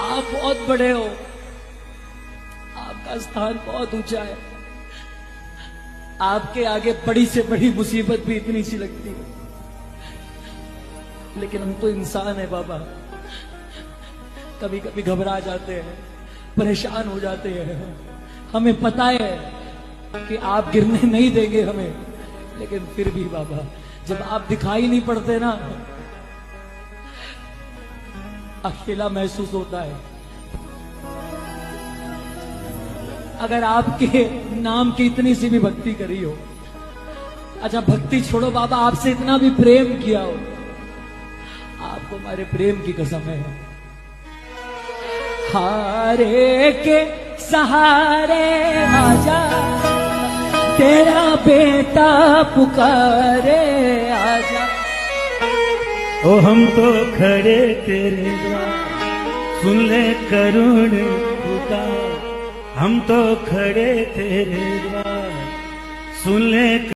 आप बहुत बड़े हो, आपका स्थान बहुत ऊंचा है, आपके आगे बड़ी से बड़ी मुसीबत भी इतनी सी लगती है। लेकिन हम तो इंसान है बाबा, कभी कभी घबरा जाते हैं, परेशान हो जाते हैं। हमें पता है कि आप गिरने नहीं देंगे हमें, लेकिन फिर भी बाबा जब आप दिखाई नहीं पड़ते ना, अकेला महसूस होता है। अगर आपके नाम की इतनी सी भी भक्ति करी हो, अच्छा भक्ति छोड़ो बाबा, आपसे इतना भी प्रेम किया हो, आपको हमारे प्रेम की कसम है। हारे के सहारे आजा, तेरा बेटा पुकारे आजा। ओ हम तो खड़े तेरे द्वार, सुन ले करुण पुकार। हम तो खड़े तेरे द्वार, सुन ले